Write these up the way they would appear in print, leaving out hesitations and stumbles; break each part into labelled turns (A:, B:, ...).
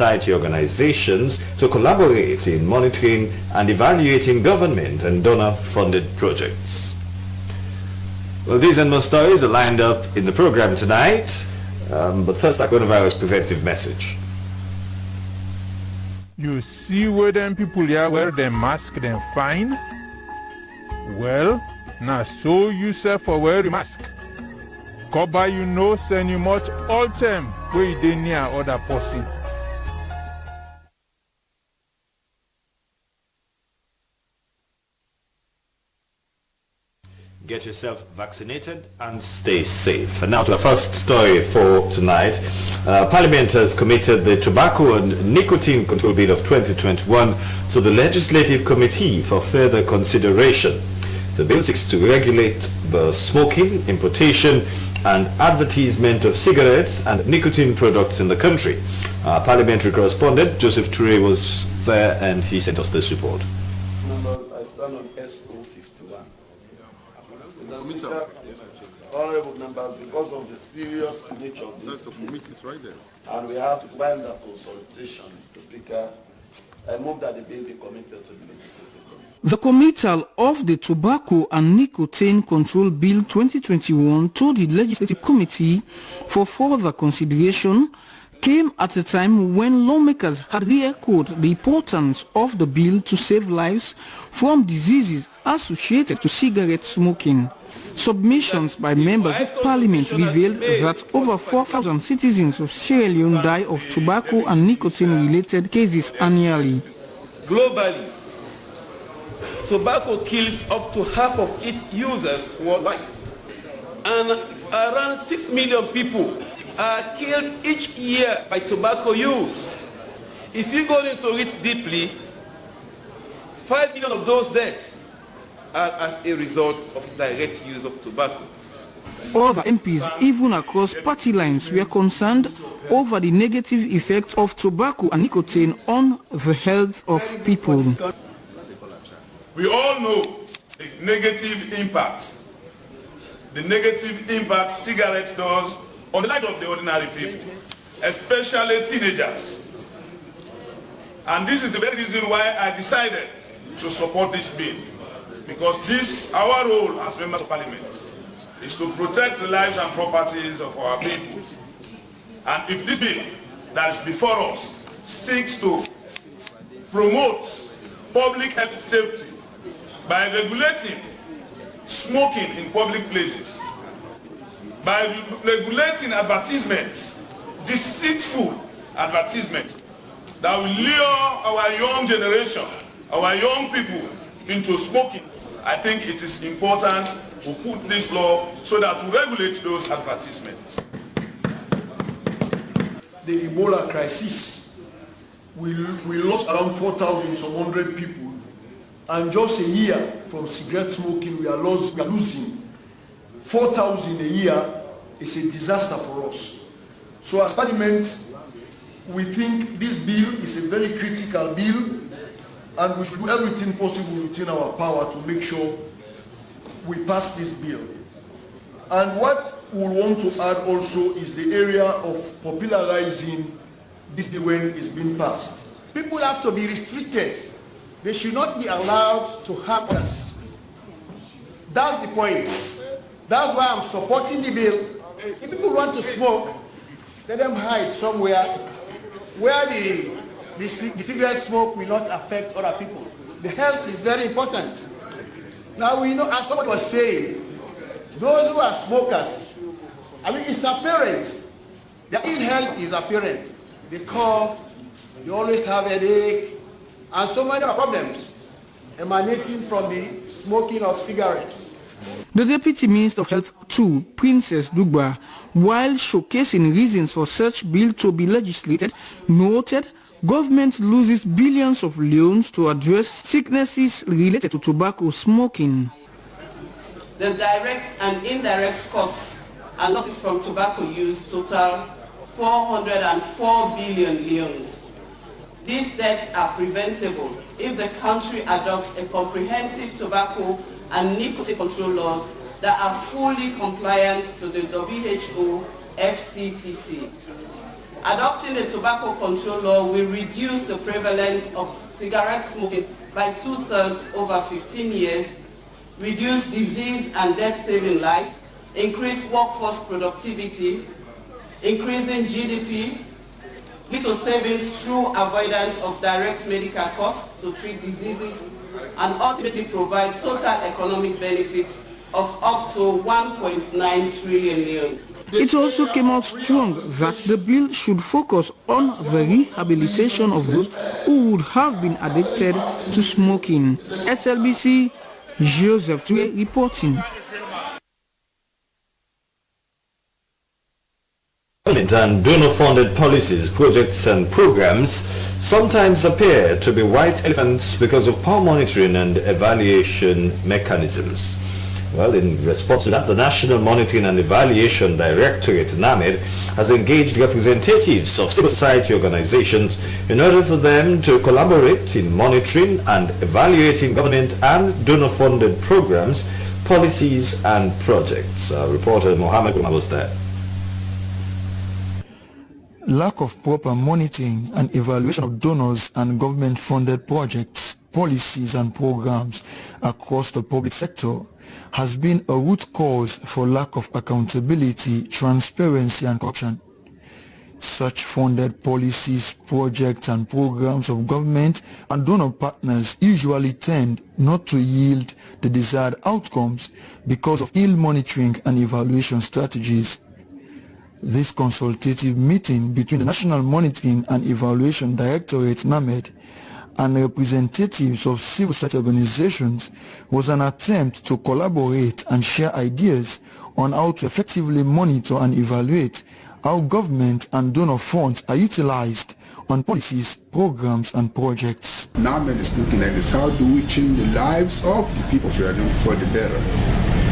A: society organizations to collaborate in monitoring and evaluating government and donor-funded projects. Well, these and more stories are lined up in the program tonight, but first, our coronavirus preventive message.
B: You see where them people here wear them mask them fine? Well, now so you say for wear the mask. Cover you know send you much all time where you dey near other person.
A: Get yourself vaccinated and stay safe. And now to our first story for tonight. Parliament has committed the Tobacco and Nicotine Control Bill of 2021 to the Legislative Committee for further consideration. The bill seeks to regulate the smoking, importation and advertisement of cigarettes and nicotine products in the country. Parliamentary correspondent Joseph Toure was there and he sent us this report.
C: I stand on SO 51. Honorable members, because of the serious nature of this bill,
D: right there.
C: And we have to wind up consultation, Mr. Speaker, I move that the bill be committed to the Legislative Committee.
E: The committal of the Tobacco and Nicotine Control Bill 2021 to the Legislative Committee for further consideration came at a time when lawmakers had re-echoed the importance of the bill to save lives from diseases associated to cigarette smoking. Submissions by members of parliament revealed that over 4,000 citizens of Sierra Leone die of tobacco and nicotine-related cases annually.
F: Globally, tobacco kills up to half of its users worldwide, and around 6 million people are killed each year by tobacco use. If you go into it deeply, 5 million of those deaths are as a result of direct use of tobacco.
E: Other MPs, even across party lines, were concerned over the negative effects of tobacco and nicotine on the health of people.
D: We all know the negative impact cigarettes does on the lives of the ordinary people, especially teenagers. And this is the very reason why I decided to support this bill, because our role as members of parliament is to protect the lives and properties of our people. And if this bill that is before us seeks to promote public health safety by regulating smoking in public places, by regulating advertisements, deceitful advertisements that will lure our young generation, our young people into smoking, I think it is important to put this law so that we regulate those advertisements.
G: The Ebola crisis, we lost around 4,100 people, and just a year from cigarette smoking, we are losing 4,000 a year. Is a disaster for us. So as Parliament, we think this bill is a very critical bill, and we should do everything possible within our power to make sure we pass this bill. And what we want to add also is the area of popularizing this bill when it's been passed.
H: People have to be restricted. They should not be allowed to harm others. That's the point. That's why I'm supporting the bill. If people want to smoke, let them hide somewhere where the cigarette smoke will not affect other people. The health is very important. Now we know, as somebody was saying, those who are smokers, I mean, it's apparent. Their ill health is apparent. They cough, they always have headache, and so many other problems emanating from the smoking of cigarettes.
E: The Deputy Minister of Health too, Princess Dugba, while showcasing reasons for such bill to be legislated, noted government loses billions of loans to address sicknesses related to tobacco smoking.
I: The direct and indirect costs and losses from tobacco use total 404 billion leones. These deaths are preventable if the country adopts a comprehensive tobacco and nicotine control laws that are fully compliant to the WHO FCTC. Adopting the tobacco control law will reduce the prevalence of cigarette smoking by 2/3 over 15 years, reduce disease and death-saving lives, increase workforce productivity, increasing GDP, lead to savings through avoidance of direct medical costs to treat diseases, and ultimately provide total economic benefits of up to 1.9 trillion leones.
E: It also came out strong that the bill should focus on the rehabilitation of those who would have been addicted to smoking. SLBC, Joseph Tue reporting.
A: And donor-funded policies, projects and programs sometimes appear to be white elephants because of poor monitoring and evaluation mechanisms. Well, in response to that, the National Monitoring and Evaluation Directorate, NAMED, has engaged representatives of civil society organizations in order for them to collaborate in monitoring and evaluating government and donor-funded programs, policies and projects. Reporter Mohammed Umar was there.
J: Lack of proper monitoring and evaluation of donors and government-funded projects, policies and programs across the public sector has been a root cause for lack of accountability, transparency and corruption. Such funded policies, projects and programs of government and donor partners usually tend not to yield the desired outcomes because of ill monitoring and evaluation strategies. This consultative meeting between the National Monitoring and Evaluation Directorate, NAMED, and representatives of civil society organizations was an attempt to collaborate and share ideas on how to effectively monitor and evaluate how government and donor funds are utilized on policies, programs and projects.
K: NAMED is looking at this: how do we change the lives of the people for the better?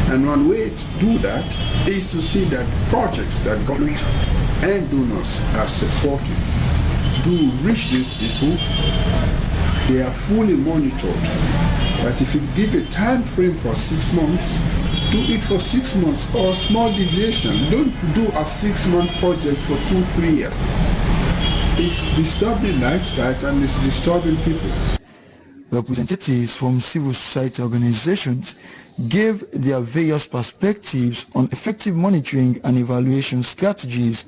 K: And one way to do that is to see that projects that government and donors are supporting do reach these people. They are fully monitored. But if you give a time frame for 6 months, do it for 6 months or small deviation. Don't do a 6-month project for 2-3 years. It's disturbing lifestyles and it's disturbing people.
J: Representatives from civil society organizations gave their various perspectives on effective monitoring and evaluation strategies.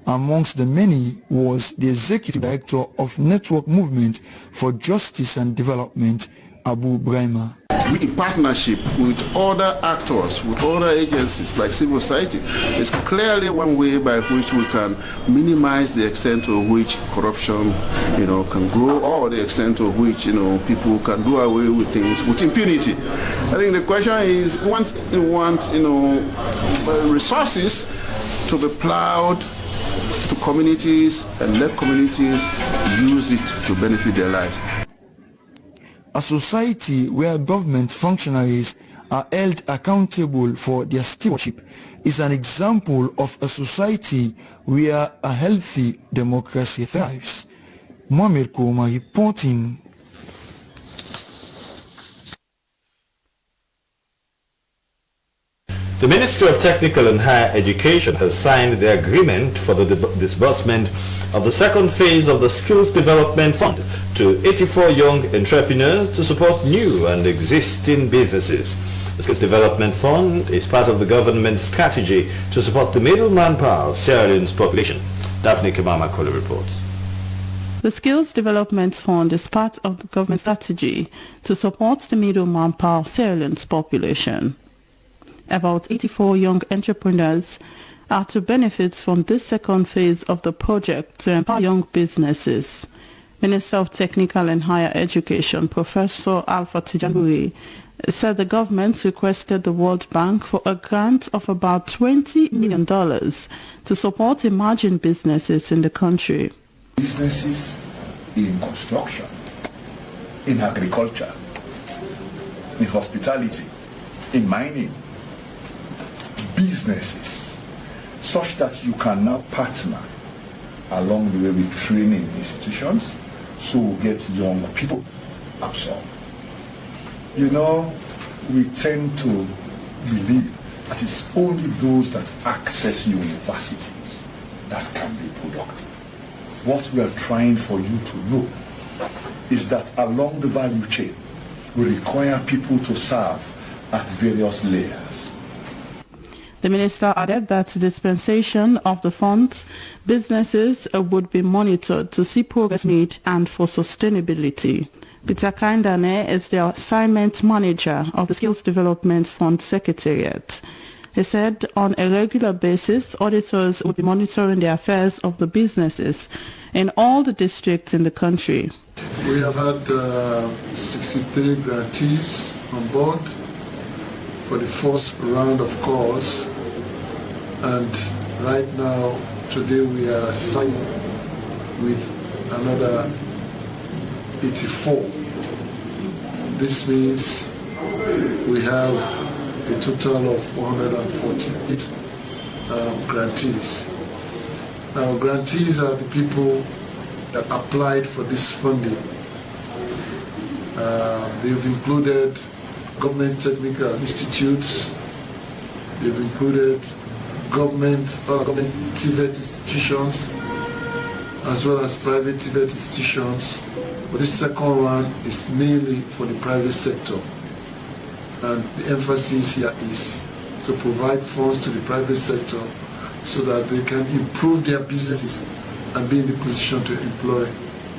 J: Amongst the many was the Executive Director of Network Movement for Justice and Development, Abu Brahima.
K: In partnership with other actors, with other agencies like civil society, is clearly one way by which we can minimize the extent to which corruption, can grow, or the extent to which, people can do away with things with impunity. I think the question is, once you want, resources to be plowed to communities and let communities use it to benefit their lives.
J: A society where government functionaries are held accountable for their stewardship is an example of a society where a healthy democracy thrives. Mohamed Kouma reporting.
A: The Ministry of Technical and Higher Education has signed the agreement for the disbursement of the second phase of the Skills Development Fund to 84 young entrepreneurs to support new and existing businesses. The Skills Development Fund is part of the government's strategy to support the middle manpower of Sierra Leone's population. Daphne Kimama Kole reports.
L: The Skills Development Fund is part of the government strategy to support the middle manpower of Sierra Leone's population. About 84 young entrepreneurs are to benefit from this second phase of the project to empower young businesses. Minister of Technical and Higher Education, Professor Alpha Tijanburi, said the government requested the World Bank for a grant of about $20 million to support emerging businesses in the country.
M: Businesses in construction, in agriculture, in hospitality, in mining, businesses, such that you can now partner along the way with training institutions, so we get young people absorbed. We tend to believe that it's only those that access universities that can be productive. what we are trying for you to know is that along the value chain, we require people to serve at various layers.
L: The minister added that dispensation of the funds, businesses would be monitored to see progress made and for sustainability. Peter Kaindane is the assignment manager of the Skills Development Fund Secretariat. He said on a regular basis, auditors would be monitoring the affairs of the businesses in all the districts in the country.
G: We have had 63 grantees on board for the first round of calls, and right now, today we are signing with another 84. This means we have a total of 148 grantees. Now, grantees are the people that applied for this funding. They've included government technical institutes, they've included government TVET institutions, as well as private TVET institutions. But this second one is mainly for the private sector. And the emphasis here is to provide funds to the private sector so that they can improve their businesses and be in the position to employ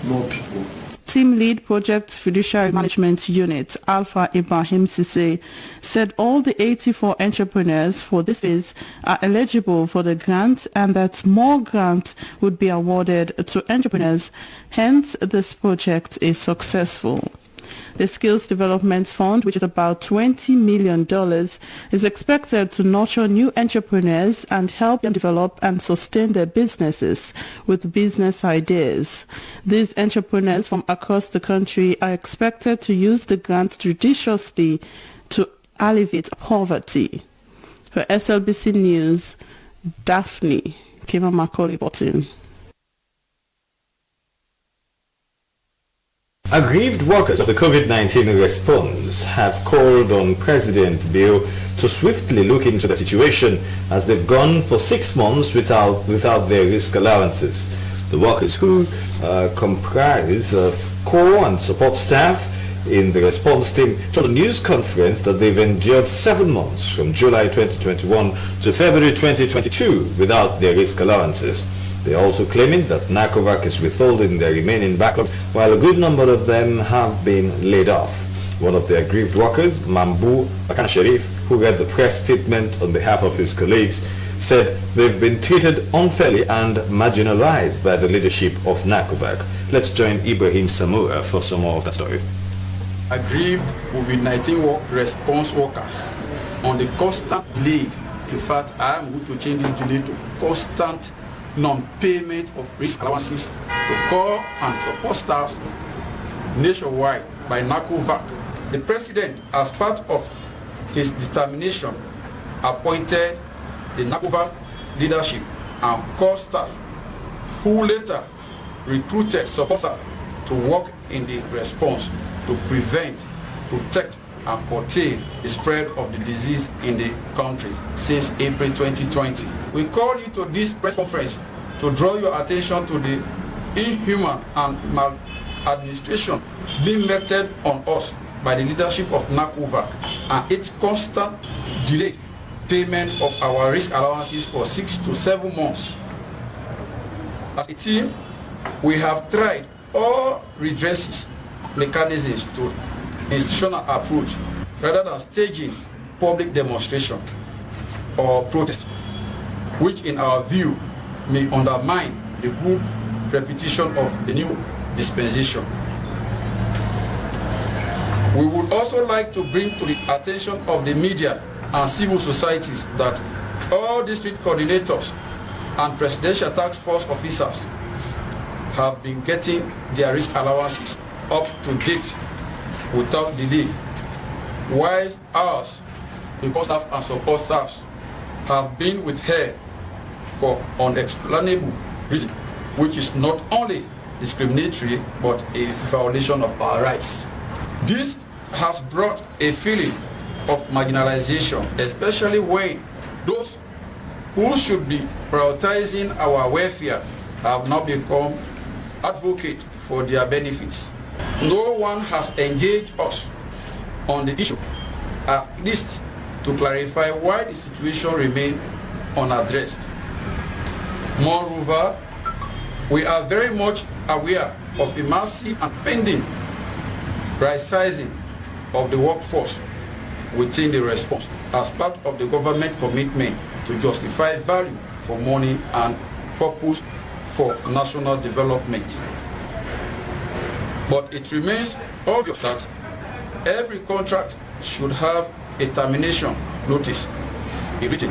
G: more people.
L: Team lead Project Fiduciary Management Unit, Alpha Ibrahim Sise, said all the 84 entrepreneurs for this phase are eligible for the grant and that more grants would be awarded to entrepreneurs. Hence, this project is successful. The Skills Development Fund, which is about $20 million, is expected to nurture new entrepreneurs and help them develop and sustain their businesses with business ideas. These entrepreneurs from across the country are expected to use the grant judiciously to alleviate poverty. For SLBC News, Daphne Kima-Mako reporting.
A: Aggrieved workers of the COVID-19 response have called on President Bill to swiftly look into the situation as they've gone for 6 months without their risk allowances. The workers, who comprise of core and support staff in the response team, told a news conference that they've endured 7 months from July 2021 to February 2022 without their risk allowances. They are also claiming that NACOVAC is withholding their remaining backlogs, while a good number of them have been laid off. One of the aggrieved workers, Mambu Akan Sharif, who read the press statement on behalf of his colleagues, said they've been treated unfairly and marginalized by the leadership of NACOVAC. Let's join Ibrahim Samura for some more of that story.
N: Aggrieved COVID-19 response workers on the constant delay. In fact, I am going to change this delay to constant non-payment of risk allowances to core and support staff nationwide by NACOVAC. The President, as part of his determination, appointed the NACOVAC leadership and core staff, who later recruited support staff to work in the response to prevent, protect, and curtail the spread of the disease in the country since April 2020. We call you to this press conference to draw your attention to the inhuman and maladministration being meted on us by the leadership of NACOVAC and its constant delayed payment of our risk allowances for 6 to 7 months. As a team, we have tried all redresses mechanisms to institutional approach rather than staging public demonstration or protest, which in our view may undermine the good reputation of the new dispensation. We would also like to bring to the attention of the media and civil societies that all district coordinators and presidential task force officers have been getting their risk allowances up to date without delay, while ours, the core staff and support staff, have been withheld for unexplainable reason, which is not only discriminatory but a violation of our rights. This has brought a feeling of marginalization, especially when those who should be prioritizing our welfare have now become advocate for their benefits. No one has engaged us on the issue, at least to clarify why the situation remains unaddressed. Moreover, we are very much aware of a massive and pending right-sizing of the workforce within the response as part of the government commitment to justify value for money and purpose for national development. But it remains obvious that every contract should have a termination notice written,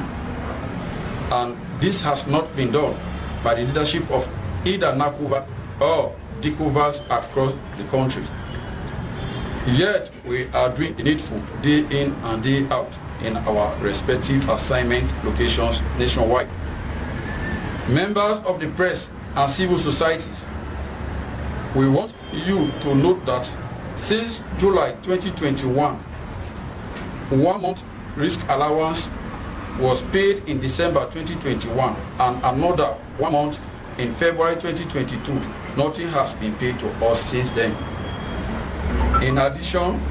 N: and this has not been done by the leadership of either NACUVA or DICUVAs across the country. Yet we are doing the needful day in and day out in our respective assignment locations nationwide. Members of the press and civil societies, we want you to note that since July 2021, 1 month risk allowance was paid in December 2021 and another 1 month in February 2022. Nothing has been paid to us since then. In addition,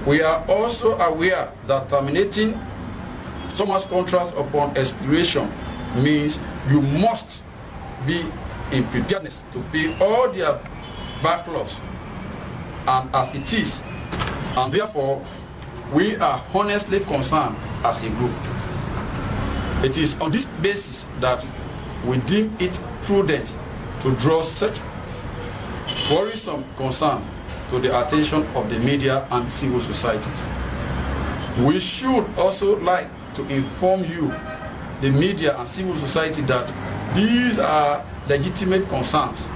N: we are also aware that terminating someone's contracts upon expiration means you must be in preparedness to pay all their backlogs, and as it is, and therefore we are honestly concerned as a group. It is on this basis that we deem it prudent to draw such worrisome concern to the attention of the media and civil societies. We should also like to inform you, the media and civil society, that these are legitimate concerns,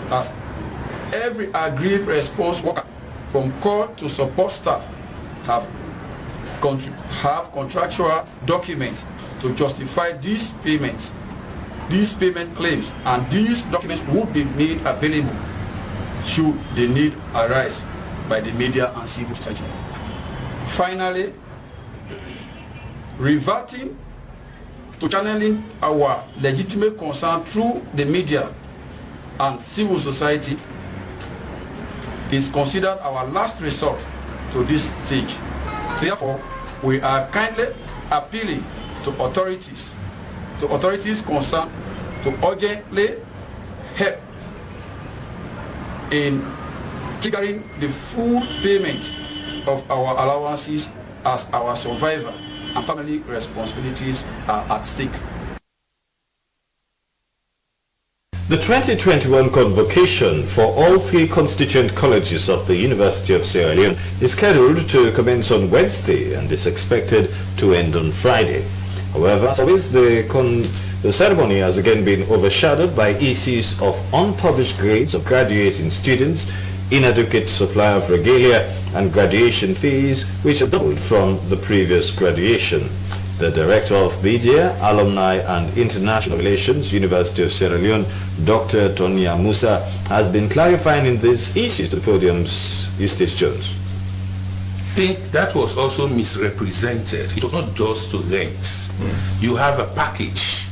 N: as every aggrieved response worker from core to support staff have contractual documents to justify these payments, these payment claims, and these documents would be made available should the need arise by the media and civil society. Finally, reverting to channeling our legitimate concern through the media and civil society is considered our last resort to this stage. Therefore, we are kindly appealing to authorities concerned to urgently help in triggering the full payment of our allowances, as our survival and family responsibilities are at stake.
A: The 2021 convocation for all 3 constituent colleges of the University of Sierra Leone is scheduled to commence on Wednesday and is expected to end on Friday. However, as always, the ceremony has again been overshadowed by issues of unpublished grades of graduating students, inadequate supply of regalia, and graduation fees, which have doubled from the previous graduation. The Director of Media, Alumni and International Relations, University of Sierra Leone, Dr. Tonia Musa, has been clarifying in these issues to the podium's Eustace Jones.
O: I think that was also misrepresented. It was not just to rent. You have a package.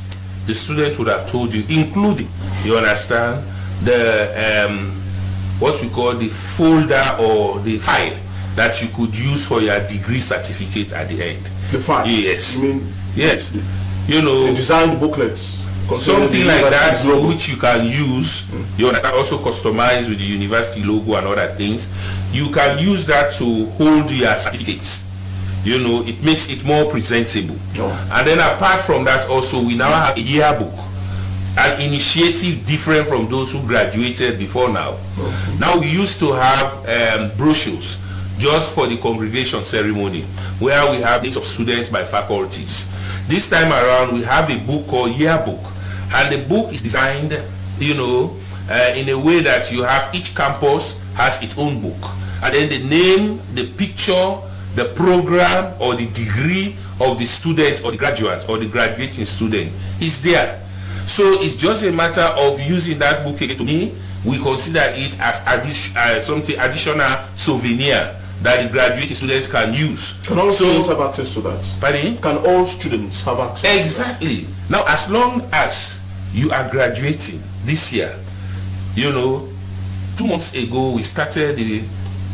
O: The student would have told you, including, you understand, the what we call the folder or the file that you could use for your degree certificate at the end.
G: The file?
O: Yes.
G: You mean?
O: Yes. You know,
G: the designed booklets.
O: Something like that, which you can use. You understand, also customized with the university logo and other things. You can use that to hold your certificates. You know, it makes it more presentable. And then apart from that, also we now have a yearbook, an initiative different from those who graduated before now. Now we used to have brochures just for the congregation ceremony, where we have names of students by faculties. This time around we have a book called Yearbook, and the book is designed, you know, in a way that you have each campus has its own book, and then the name, the picture, the program or the degree of the student or the graduate or the graduating student is there. So it's just a matter of using that book. To me, we consider it as something additional souvenir that the graduating students can use.
G: Can all students have access to that?
O: Pardon?
G: Can all students have access?
O: Exactly. Now, as long as you are graduating this year, You know, 2 months ago we started the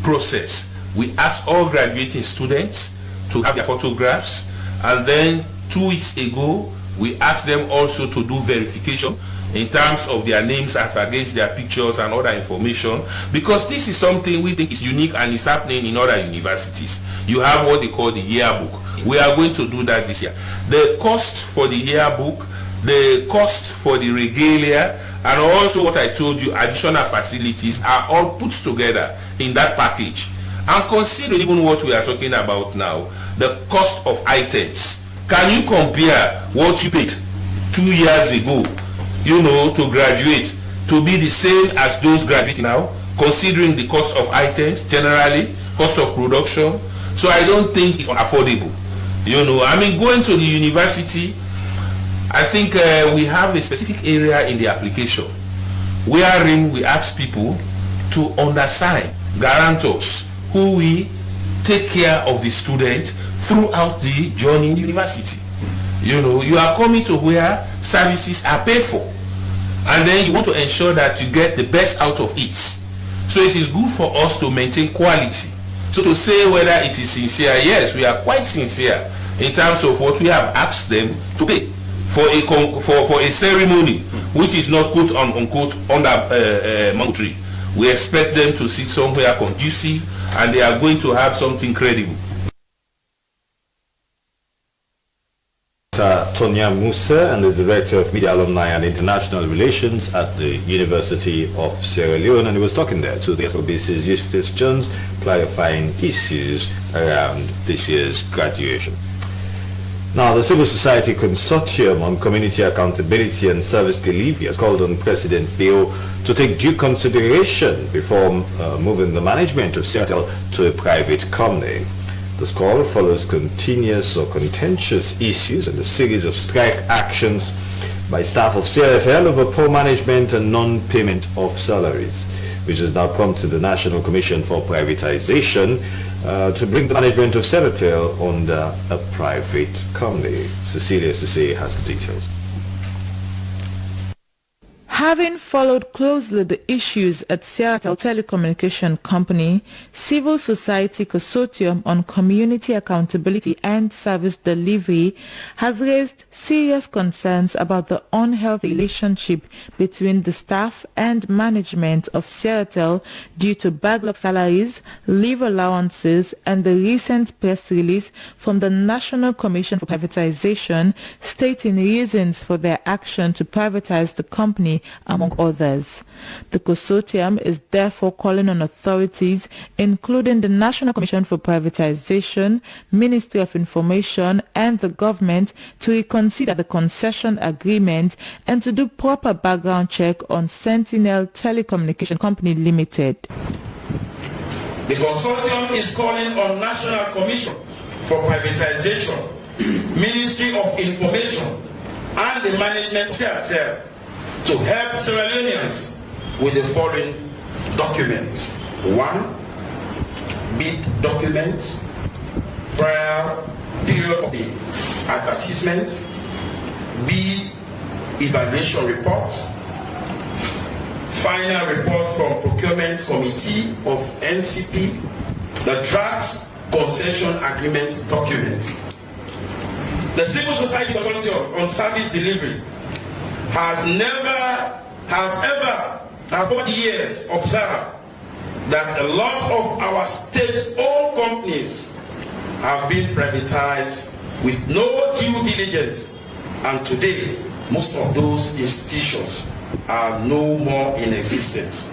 O: process. We asked all graduating students to have their photographs, and then 2 weeks ago we asked them also to do verification in terms of their names as against their pictures and other information, because this is something we think is unique and is happening in other universities. You have what they call the yearbook. We are going to do that this year. The cost for the yearbook, the cost for the regalia, and also what I told you, additional facilities are all put together in that package. And consider even what we are talking about now, the cost of items. Can you compare what you paid 2 years ago, you know, to graduate, to be the same as those graduating now, considering the cost of items generally, cost of production? So I don't think it's affordable. You know, I mean, going to the university, I think we have a specific area in the application wherein we ask people to undersign guarantors who will take care of the student throughout the journey in the university. You know, you are coming to where services are paid for, and then you want to ensure that you get the best out of it. So it is good for us to maintain quality. So to say whether it is sincere, yes, we are quite sincere in terms of what we have asked them to pay for a ceremony which is not quote unquote under mandatory. We expect them to sit somewhere conducive, and they are going to have something credible.
A: Tonya Musa, and is Director of Media Alumni and International Relations at the University of Sierra Leone, and he was talking there to the SLBC's Eustace Jones, clarifying issues around this year's graduation. Now, the Civil Society Consortium on Community Accountability and Service Delivery has called on President Bill to take due consideration before moving the management of Sierratel to a private company. This call follows continuous or contentious issues and a series of strike actions by staff of Sierratel over poor management and non-payment of salaries, which has now prompted the National Commission for Privatization to bring the management of Sierratel under a private company. Cecilia Sisse has the details.
P: Having followed closely the issues at Sierratel Telecommunication Company, Civil Society Consortium on Community Accountability and Service Delivery has raised serious concerns about the unhealthy relationship between the staff and management of Sierratel due to backlog salaries, leave allowances, and the recent press release from the National Commission for Privatization stating reasons for their action to privatize the company, among others. The consortium is therefore calling on authorities, including the National Commission for Privatization, Ministry of Information, and the government, to reconsider the concession agreement and to do proper background check on Sentinel Telecommunication Company Limited.
Q: The consortium is calling on National Commission for Privatization, Ministry of Information, and the management of Sierratel to help Sierra Leoneans with the following documents. 1. Bid document, prior period of the advertisement. B. Evaluation report. Final report from Procurement Committee of NCP. The draft concession agreement document. The Civil Society Consortium on Service Delivery has ever, over the years, observed that a lot of our state-owned companies have been privatized with no due diligence, and today most of those institutions are no more in existence.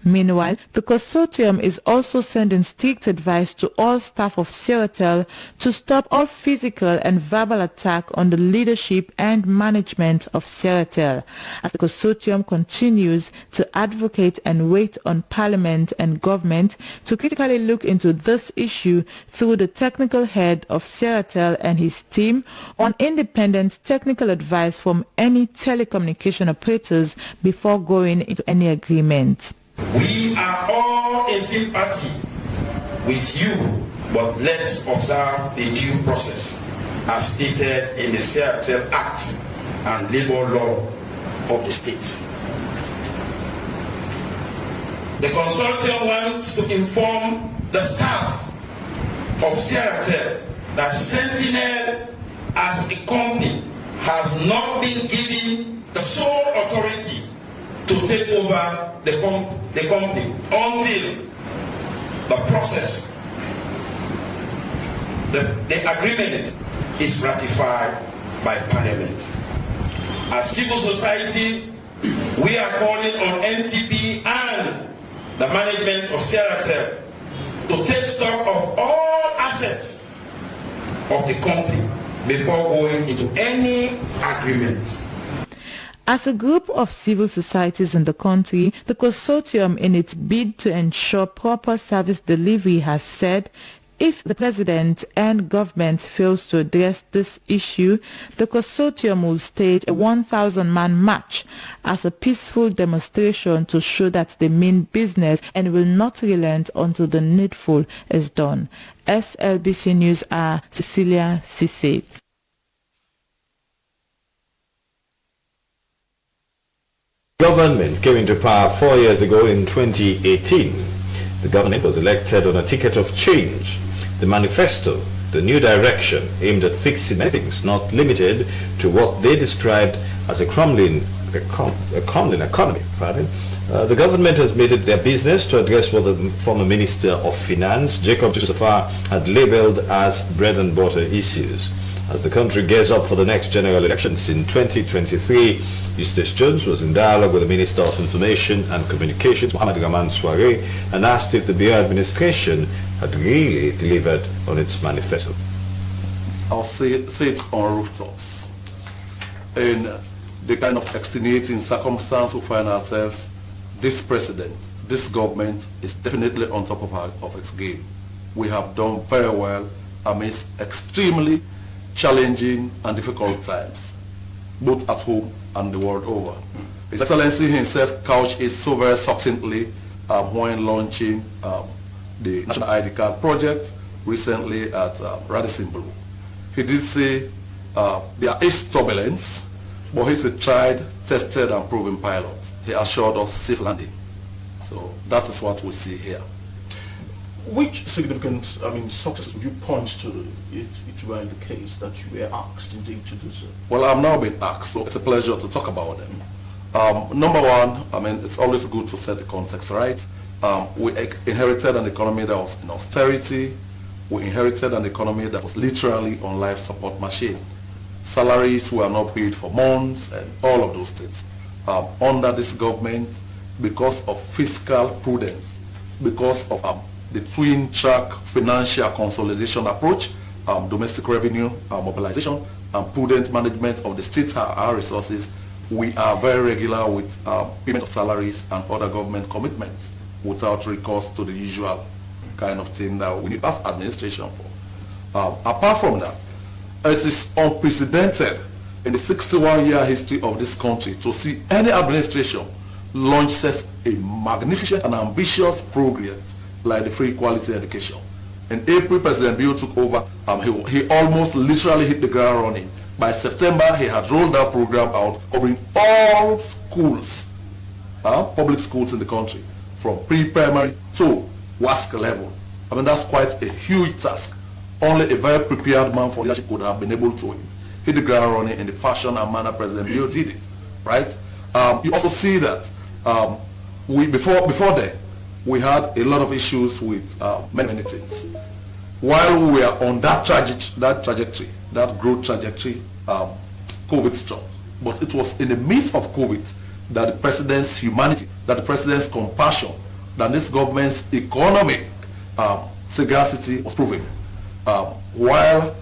P: Meanwhile, the consortium is also sending strict advice to all staff of Sierratel to stop all physical and verbal attack on the leadership and management of Sierratel, as the consortium continues to advocate and wait on Parliament and government to critically look into this issue through the technical head of Sierratel and his team on independent technical advice from any telecommunication operators before going into any agreement.
Q: We are all in sympathy with you, but let's observe the due process as stated in the Sierratel Act and Labor Law of the state. The consortium wants to inform the staff of Sierra that Sentinel as a company has not been given the sole authority to take over the company until the process, the agreement is ratified by Parliament. As civil society, we are calling on NTP and the management of Sierra to take stock of all assets of the company before going into any agreement.
P: As a group of civil societies in the country, the consortium, in its bid to ensure proper service delivery, has said if the president and government fails to address this issue, the consortium will stage a 1,000-man march as a peaceful demonstration to show that they mean business and will not relent until the needful is done. SLBC News are Cecilia Cisse.
A: Government came into power 4 years ago in 2018. The government was elected on a ticket of change. The manifesto, the new direction aimed at fixing things, not limited to what they described as a crumbling economy. The government has made it their business to address what the former Minister of Finance, Jacob Josepha, had labeled as bread and butter issues. As the country gears up for the next general elections in 2023, Eustace Jones was in dialogue with the Minister of Information and Communications, Mohamed Rahman Soare, and asked if the Bureau administration had really delivered on its manifesto.
R: I'll say it on rooftops. In the kind of extenuating circumstance we find ourselves, this president, this government is definitely on top of its game. We have done very well amidst extremely challenging and difficult times, both at home and the world over. His Excellency himself couched it so very succinctly when launching the National ID Card project recently at Radisson Blu. He did say there is turbulence, but he's a tried, tested and proven pilot. He assured us safe landing. So that is what we see here.
S: Which significant, successes would you point to if it were the case that you were asked indeed to do so?
R: Well, I've now been asked, so it's a pleasure to talk about them. Number one, it's always good to set the context right. We inherited an economy that was in austerity. We inherited an economy that was literally on life support machine. Salaries were not paid for months and all of those things. Under this government, because of fiscal prudence, because of the twin-track financial consolidation approach, domestic revenue mobilization, and prudent management of the state our resources, we are very regular with payment of salaries and other government commitments without recourse to the usual kind of thing that we need that administration for. Apart from that, it is unprecedented in the 61-year history of this country to see any administration launch such a magnificent and ambitious program like the free quality education. In April, President Bill took over. He almost literally hit the ground running. By September, he had rolled that program out, covering all schools, public schools in the country, from pre-primary to WASC level. That's quite a huge task. Only a very prepared man for leadership could have been able to hit the ground running in the fashion and manner President Bill did it, right? You also see that before then, we had a lot of issues with many things. While we were on that trajectory, that growth trajectory, COVID struck. But it was in the midst of COVID that the president's humanity, that the president's compassion, that this government's economic sagacity was proven. While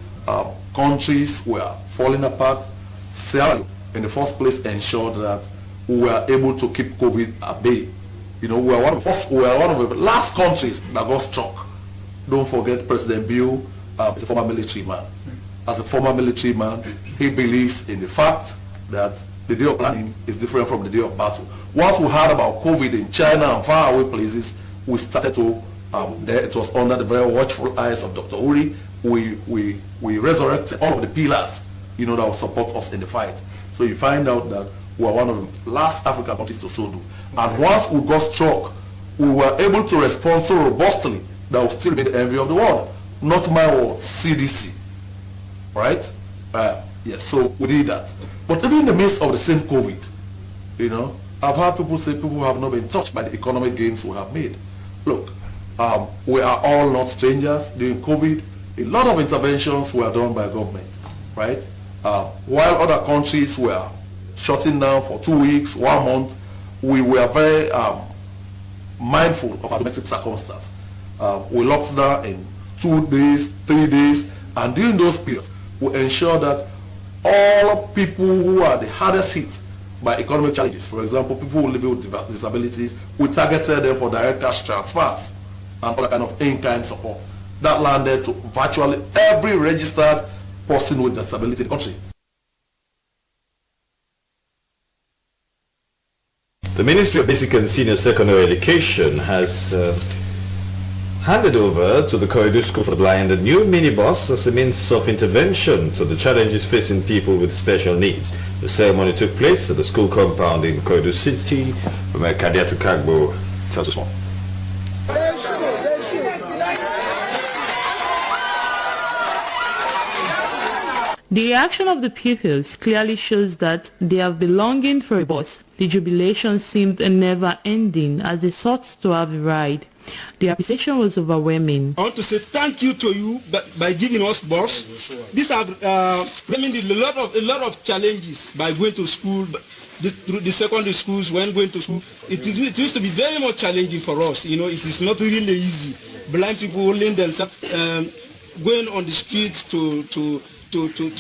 R: countries were falling apart, Sierra Leone, in the first place, ensured that we were able to keep COVID at bay. We were one of the last countries that got struck. Don't forget, President Bill is a former military man. As a former military man, he believes in the fact that the day of planning is different from the day of battle. Once we heard about COVID in China and faraway places, we started to, it was under the very watchful eyes of Dr. Uri, we resurrected all of the pillars, that will support us in the fight. So you find out that we are one of the last African countries to so do. And once we got struck we were able to respond so robustly that we still be the envy of the world. Not my word, CDC. Right? Yes, so we did that. But even in the midst of the same COVID, you know, I've heard people say people have not been touched by the economic gains we have made. Look, we are all not strangers. During COVID, a lot of interventions were done by government, right? While other countries were shutting down for 2 weeks, 1 month, we were very mindful of our domestic circumstance. We locked down in 2 days, 3 days, and during those periods, we ensure that all people who are the hardest hit by economic challenges, for example, people who live with disabilities, we targeted them for direct cash transfers and other kind of in-kind support. That landed to virtually every registered person with disability in the country.
A: The Ministry of Basic and Senior Secondary Education has handed over to the Corridor School for the Blind a new minibus as a means of intervention to the challenges facing people with special needs. The ceremony took place at the school compound in Corridor City, where Kadiatu Kagbo tells us more.
L: The reaction of the pupils clearly shows that they have been longing for a bus. The jubilation seemed never ending as they sought to have a ride. The appreciation was overwhelming.
T: I want to say thank you to you by giving us bus. These are a lot of challenges by going to school. The secondary schools, when going to school, it used to be very much challenging for us. You know, it is not really easy. Blind people holding themselves, going on the streets to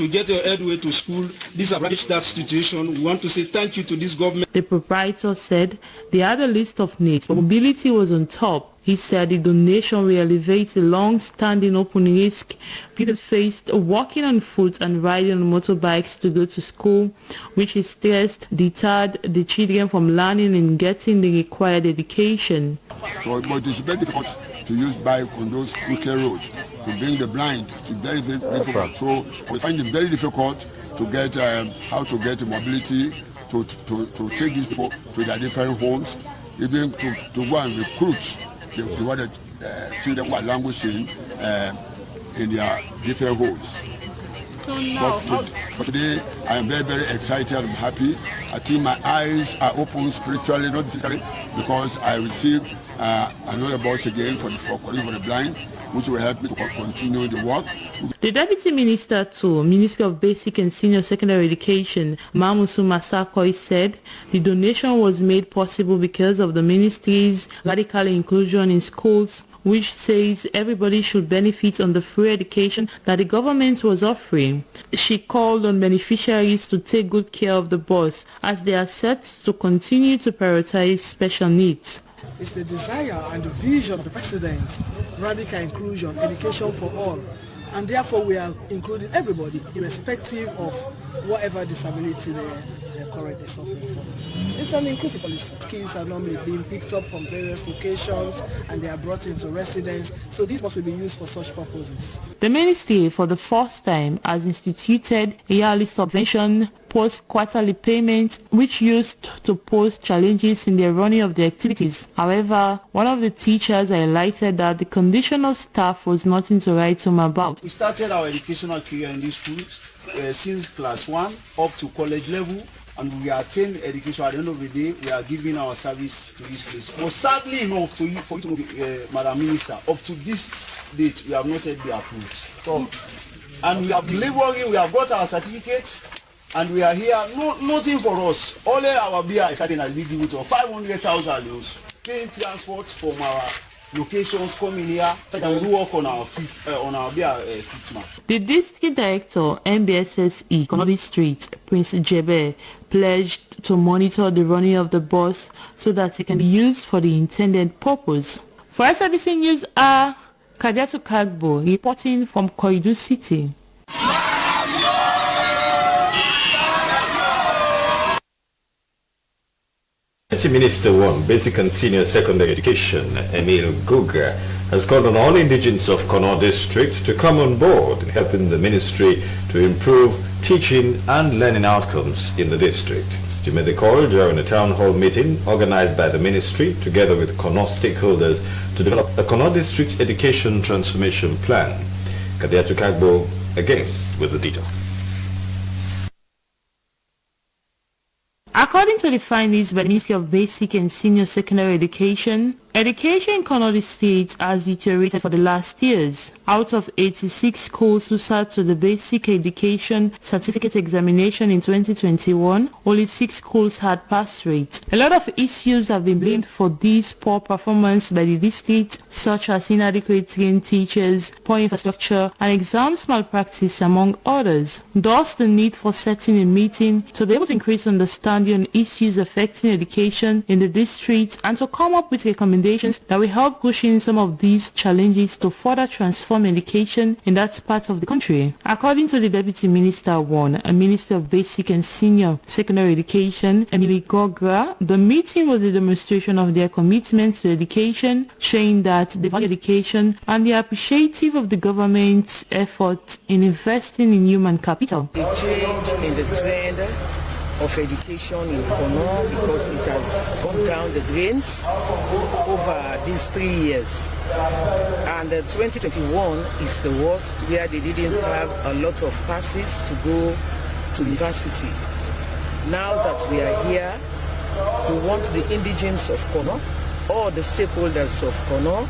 T: get your headway to school. These have reached that situation. We want to say thank you to this government.
L: The proprietor said they had a list of needs, but mobility was on top. He said the donation will elevate the long-standing open risk people faced walking on foot and riding on motorbikes to go to school, which is stressed deterred the children from learning and getting the required education.
U: So, but it's very difficult to use bike on those crooked roads. To bring the blind, it's very, very difficult. So we find it very difficult to get how to get mobility to take these people to their different homes, even to go and recruit the one that children who are languishing in their different homes.
L: So now,
U: but today I am very, very excited. I'm happy. I think my eyes are open spiritually, not physically, because I received another bus again for the blind, which will help me to continue the work.
L: The Deputy Minister to Ministry of Basic and Senior Secondary Education, Mamusu Masakoi, said the donation was made possible because of the ministry's radical inclusion in schools, which says everybody should benefit on the free education that the government was offering. She called on beneficiaries to take good care of the bus as they are set to continue to prioritize special needs.
V: It's the desire and the vision of the President, radical inclusion, education for all. And therefore we are including everybody, irrespective of whatever disability they're currently suffering from. It's an inclusive policy. Kids are normally being picked up from various locations and they are brought into residence. So this bus will be used for such purposes.
L: The ministry, for the first time, has instituted a yearly subvention post-quarterly payment, which used to pose challenges in the running of the activities. However, one of the teachers highlighted that the condition of staff was nothing to write home about.
W: We started our educational career in this school since class 1 up to college level, and we attain education. At the end of the day, we are giving our service to this place. But sadly enough, for you to know, Madam Minister, up to this date, we have not yet been approved. So, and we have been laboring, we have got our certificates, and we are here. Nothing for us. Only our beer is having a big deal to 500,000 euros. Paying transport from our locations, coming here, and we work on our feet, on our beer feet now.
L: The district director, MBSSE, Konobi Street, Prince Jebe, pledged to monitor the running of the bus so that it can be used for the intended purpose. For SABC News, Kadiatu Kagbo reporting from Koidu City.
A: Minister 1, Basic and Senior Secondary Education, Emil Guga, has called on all indigents of Kono District to come on board in helping the ministry to improve teaching and learning outcomes in the district. She made the call during a town hall meeting organized by the ministry together with Kono stakeholders to develop a Kono district education transformation plan. Kadiatu Kagbo again with the details.
P: According to the findings by the Ministry of Basic and Senior Secondary Education, education in Kono State has deteriorated for the last years. Out of 86 schools who sat to the basic education certificate examination in 2021, only 6 schools had pass rates. A lot of issues have been blamed for this poor performance by the district, such as inadequate trained teachers, poor infrastructure, and exams malpractice, among others. Thus, the need for setting a meeting to be able to increase understanding on issues affecting education in the district and to come up with recommendations that will help cushion some of these challenges to further transform education in that part of the country. According to the Deputy Minister 1, a Minister of Basic and Senior Secondary Education, Emily Gogra, the meeting was a demonstration of their commitment to education, showing that they value education and they are appreciative of the government's effort in investing in human capital.
B: A change in the trend of education in Kono because it has gone down the drains over these 3 years. And 2021 is the worst, where they didn't have a lot of passes to go to university. Now that we are here, we want the indigents of Kono, all the stakeholders of Kono,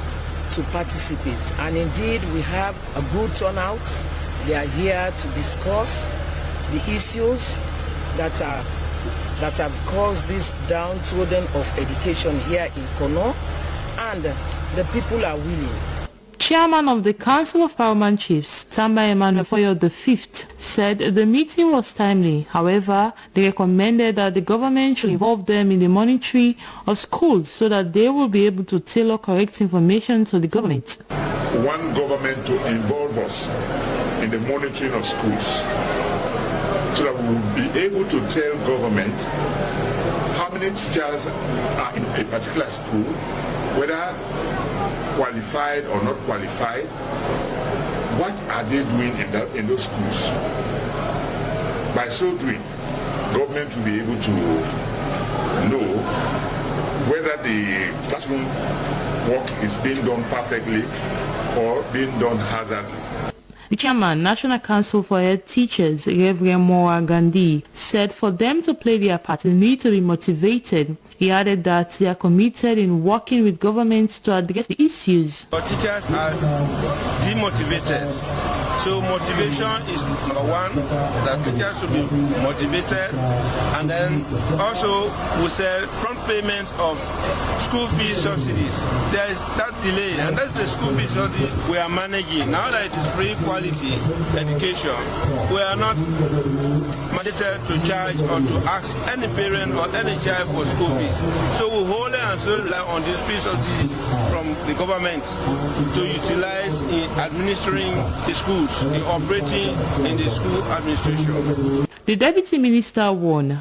B: to participate. And indeed, we have a good turnout. They are here to discuss the issues that have caused this downtrodden of education here in Kono, and the people are willing.
P: Chairman of the Council of Paramount Chiefs, Tamba Emmanuel Foyo V, said the meeting was timely. However, they recommended that the government should involve them in the monitoring of schools so that they will be able to tailor correct information to the government.
D: Want government to involve us in the monitoring of schools, so that we will be able to tell government how many teachers are in a particular school, whether qualified or not qualified, what are they doing in those schools. By so doing, government will be able to know whether the classroom work is being done perfectly or being done hazardly.
P: The chairman, National Council for Head Teachers, Reverend Moa Gandhi, said for them to play their part, they need to be motivated. He added that they are committed in working with governments to address the issues.
C: Our teachers are demotivated. So motivation is number one, that teachers should be motivated. And then also we said prompt payment of school fees subsidies. There is that delay, and that's the school fees subsidies we are managing. Now that it is free quality education, we are not mandated to charge or to ask any parent or any child for school fees. So we wholly and solely rely on these fee subsidies from the government to utilize in administering the schools, in operating in the school administration.
P: The Deputy Minister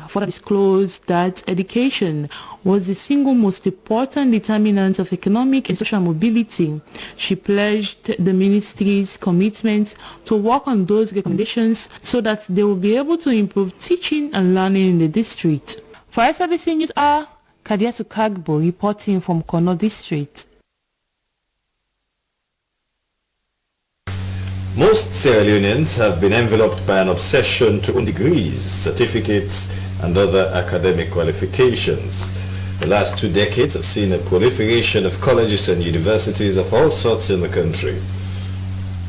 P: further disclosed that education was the single most important determinant of economic and social mobility. She pledged the ministry's commitment to work on those recommendations so that they will be able to improve teaching and learning in the district. For SABC News, Kadiatu Kagbo reporting from Kono District.
A: Most Sierra Leoneans have been enveloped by an obsession to own degrees, certificates, and other academic qualifications. The last 2 decades have seen a proliferation of colleges and universities of all sorts in the country.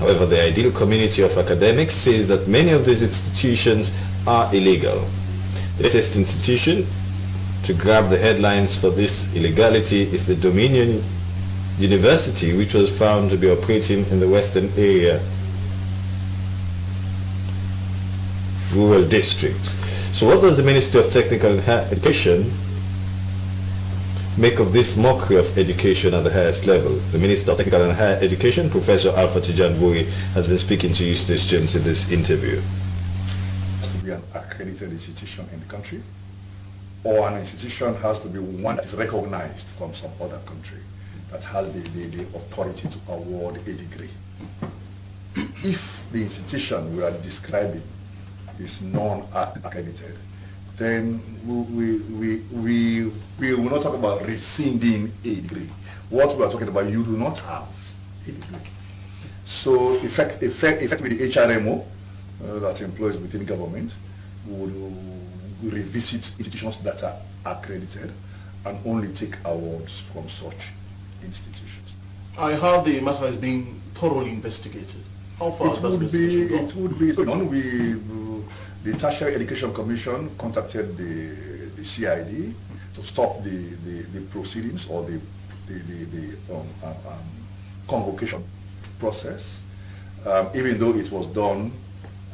A: However, the ideal community of academics says that many of these institutions are illegal. The latest institution to grab the headlines for this illegality is the Dominion University, which was found to be operating in the western area rural district. So what does the Ministry of Technical and Higher Education make of this mockery of education at the highest level? The Minister of Technical and Higher Education, Professor Alpha Tijan Buri, has been speaking to Eustace James in this interview.
M: It has to be an accredited institution in the country, or an institution has to be one that is recognized from some other country that has the authority to award a degree. If the institution we are describing is non-accredited, then we will not talk about rescinding a degree. What we are talking about, you do not have a degree. So effectively the HRMO that employs within government will revisit institutions that are accredited and only take awards from such institutions.
S: I heard the matter is being thoroughly investigated. How far has that investigation gone?
M: It would be going on. The Tertiary Education Commission contacted the CID to stop the proceedings or the convocation process, even though it was done,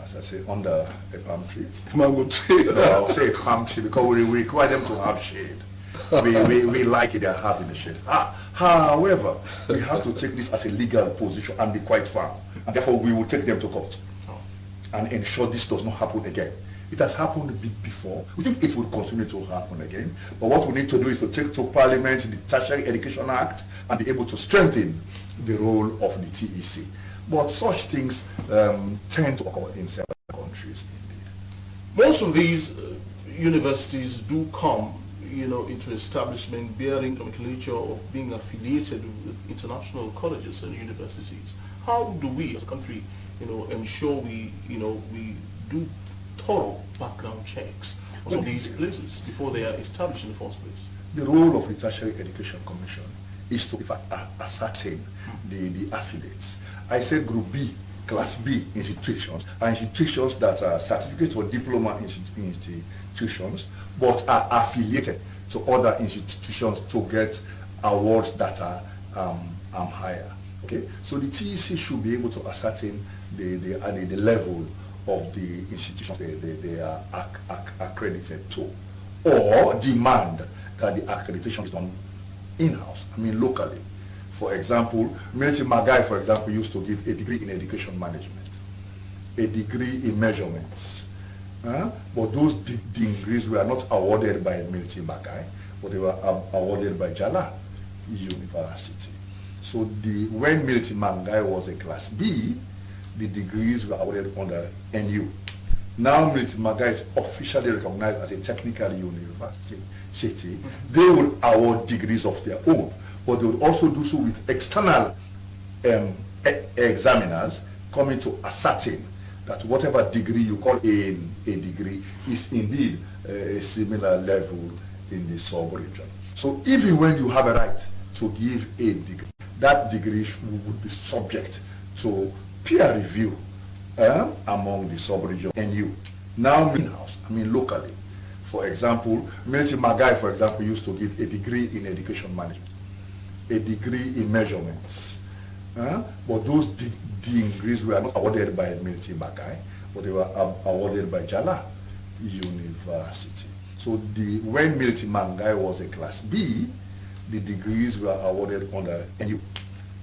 M: as I say, under a palm tree.
R: Mango tree.
M: I'll say a palm tree because we require them to have shade. We like it, they are having the shade. However, we have to take this as a legal position and be quite firm. And therefore, we will take them to court and ensure this does not happen again. It has happened before. We think it will continue to happen again. But what we need to do is to take to Parliament the Tertiary Education Act and be able to strengthen the role of the TEC. But such things tend to occur in several countries indeed.
S: Most of these universities do come, into establishment bearing the nomenclature of being affiliated with international colleges and universities. How do we, as a country, ensure we do thorough background checks on some of these places before they are established in the first place?
M: The role of the Tertiary Education Commission is to, in fact, ascertain the affiliates. I said Group B, Class B institutions are institutions that are certificate or diploma institutions, but are affiliated to other institutions to get awards that are higher. Okay, so the TEC should be able to ascertain the level of the institutions they are accredited to, or demand that the accreditation is done in-house, locally. For example, Milton Magai, for example, used to give a degree in education management, a degree in measurements. But those degrees were not awarded by Milton Magai, but they were awarded by Jala University. So when Milton Magai was a Class B, the degrees were awarded under NU. Now Milton Magai is officially recognized as a technical university. They will award degrees of their own, but they will also do so with external examiners coming to ascertain that whatever degree you call a degree is indeed a similar level in the sub-region. So even when you have a right to give a degree, that degree would be subject to peer review among the sub-region and you. Now in-house, locally. For example, Milton Magai, for example, used to give a degree in education management, a degree in measurements. But those degrees were not awarded by Milton Magai, but they were awarded by Jala University. So when Milton Magai was a Class B, the degrees were awarded under NU.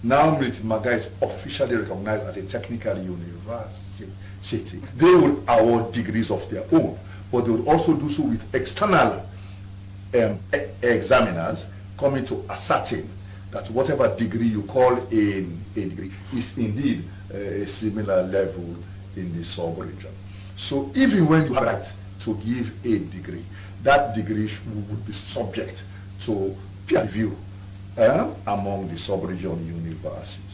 M: Now Milton Magai is officially recognized as a technical university. They will award degrees of their own, but they will also do so with external examiners coming to ascertain that whatever degree you call a degree is indeed a similar level in the sub-region. So even when you have a right to give a degree, that degree would be subject to peer review among the sub-region universities.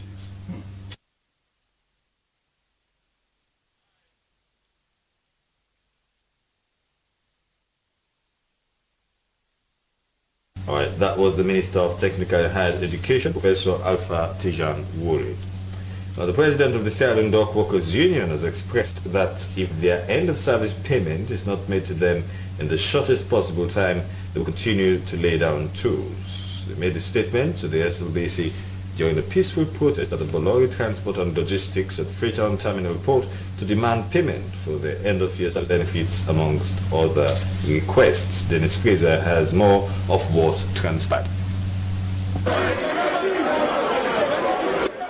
A: All right, that was the Minister of Technical and Higher Education, Professor Alpha Tijan Wuri. Now, the President of the Salone Dock Workers Union has expressed that if their end-of-service payment is not made to them in the shortest possible time, they will continue to lay down tools. They made the statement to the SLBC during the peaceful protest at the Bolori Transport and Logistics at Freetown Terminal Port to demand payment for the end-of-year service benefits, amongst other requests. Dennis Fraser has more of what transpired.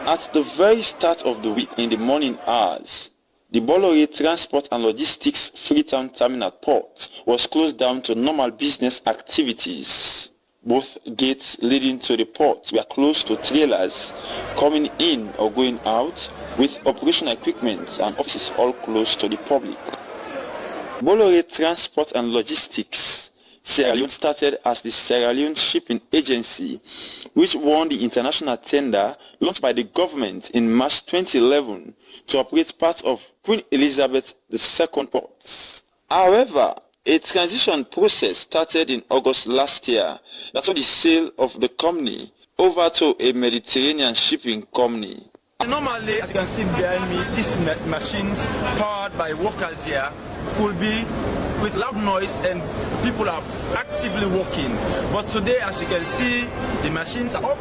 F: At the very start of the week, in the morning hours, the Bolori Transport and Logistics Freetown Terminal Port was closed down to normal business activities. Both gates leading to the port were closed to trailers coming in or going out, with operational equipment and offices all closed to the public. Bolloré Transport and Logistics Sierra Leone started as the Sierra Leone Shipping Agency, which won the international tender launched by the government in March 2011 to operate parts of Queen Elizabeth II ports. However, a transition process started in August last year that saw the sale of the company over to a Mediterranean shipping company.
E: Normally, as you can see behind me, these machines powered by workers here could be with loud noise and people are actively working. But today, as you can see, the machines are up,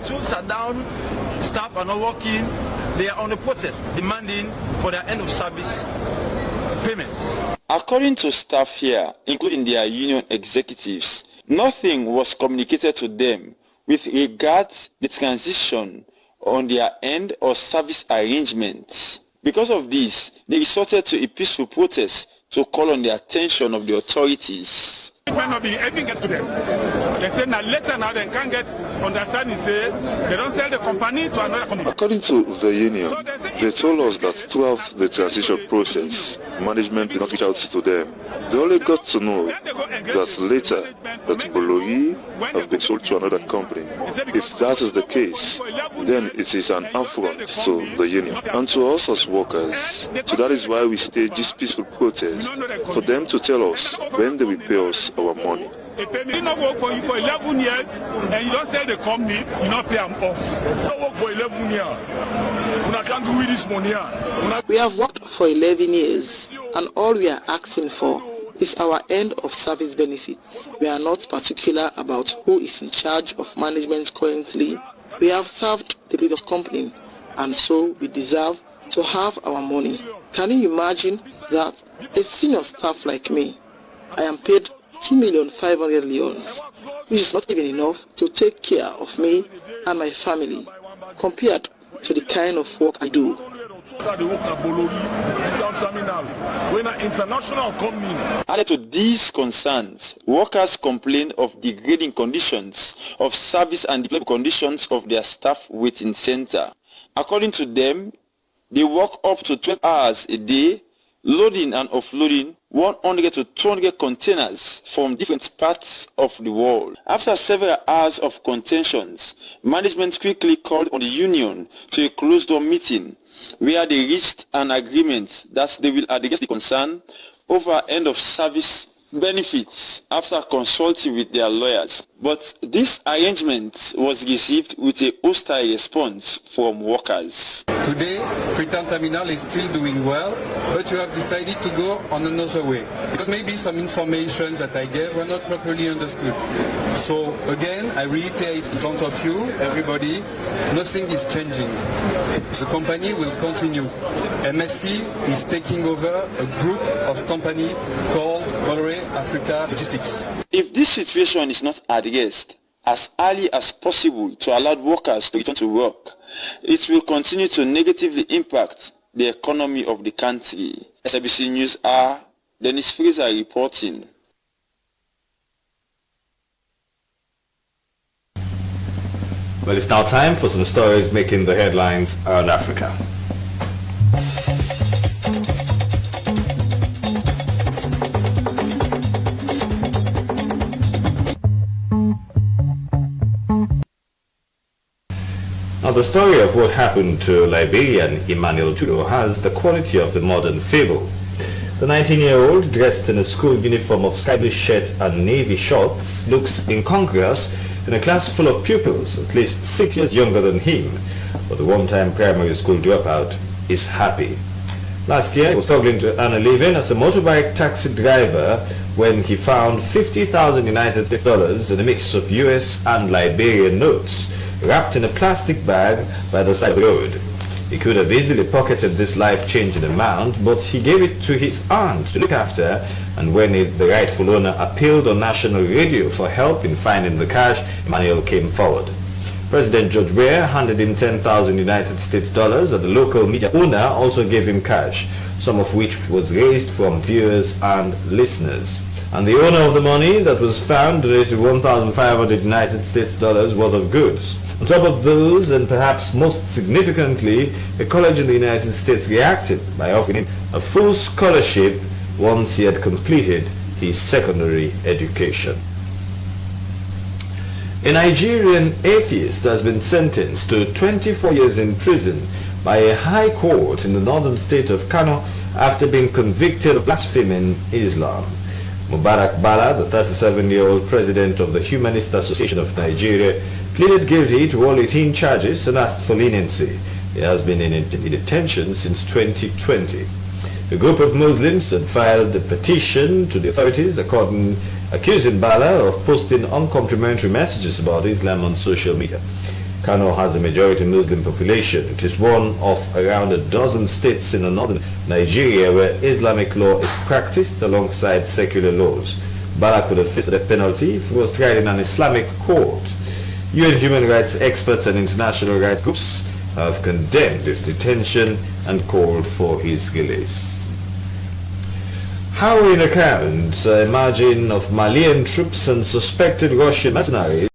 E: tools are down, staff are not working. They are on a protest demanding for their end of service payments.
F: According to staff here, including their union executives, nothing was communicated to them with regards the transition on their end or service arrangements. Because of this, they resorted to a peaceful protest to call on the attention of the authorities.
D: It might not be anything gets to them. They say now later now they can't get understanding, say they don't sell the company to another company.
H: According to the union, they told us that throughout the transition process, management did not reach out to them. They only got to know that later that Bolloré have been sold to another company. If that is the case, then it is an affront to the union and to us as workers. So that is why we staged this peaceful protest, for them to tell us when they will pay us our money.
D: They not work for you for 11 years and you don't sell the company, you not pay them off. Don't work for 11 years. I can't do with this money.
I: We have worked for 11 years and all we are asking for is our end of service benefits. We are not particular about who is in charge of management currently. We have served the previous company and so we deserve to have our money. Can you imagine that a senior staff like me, I am paid 2,500,000, which is not even enough to take care of me and my family compared to the kind of work I do.
F: Added to these concerns, workers complained of degrading conditions of service and deployment conditions of their staff waiting center. According to them, they work up to 12 hours a day, loading and offloading 100 to 200 containers from different parts of the world. After several hours of contentions, management quickly called on the union to a closed-door meeting where they reached an agreement that they will address the concern over end of service benefits after consulting with their lawyers. But this arrangement was received with a hostile response from workers.
X: Today, Freetown Terminal is still doing well, but you have decided to go on another way, because maybe some information that I gave were not properly understood. So again, I reiterate in front of you, everybody, nothing is changing. The company will continue. MSC is taking over a group of companies called Bolloré Africa Logistics.
F: If this situation is not addressed as early as possible to allow workers to return to work, it will continue to negatively impact the economy of the country. SABC News R. Dennis Fraser reporting.
A: Well, it's now time for some stories making the headlines around Africa. Now, the story of what happened to Liberian Emmanuel Judo has the quality of a modern fable. The 19-year-old, dressed in a school uniform of sky blue shirt and navy shorts, looks incongruous in a class full of pupils, at least 6 years younger than him. But the one-time primary school dropout is happy. Last year, he was struggling to earn a living as a motorbike taxi driver when he found 50,000 United States dollars in a mix of US and Liberian notes, wrapped in a plastic bag by the side of the road. He could have easily pocketed this life-changing amount, but he gave it to his aunt to look after, and when the rightful owner appealed on national radio for help in finding the cash, Emmanuel came forward. President George Weah handed him 10,000 United States dollars, and the local media owner also gave him cash, some of which was raised from viewers and listeners. And the owner of the money that was found donated 1,500 United States dollars worth of goods. On top of those, and perhaps most significantly, a college in the United States reacted by offering him a full scholarship once he had completed his secondary education. A Nigerian atheist has been sentenced to 24 years in prison by a high court in the northern state of Kano after being convicted of blaspheming Islam. Mubarak Bala, the 37-year-old president of the Humanist Association of Nigeria, pleaded guilty to all 18 charges and asked for leniency. He has been in detention since 2020. A group of Muslims had filed a petition to the authorities accusing Bala of posting uncomplimentary messages about Islam on social media. Kano has a majority Muslim population. It is one of around a dozen states in northern Nigeria where Islamic law is practiced alongside secular laws. Bala could have faced the death penalty if he was tried in an Islamic court. UN human rights experts and international rights groups have condemned his detention and called for his release. Harrowing accounts emerging of Malian troops and suspected Russian mercenaries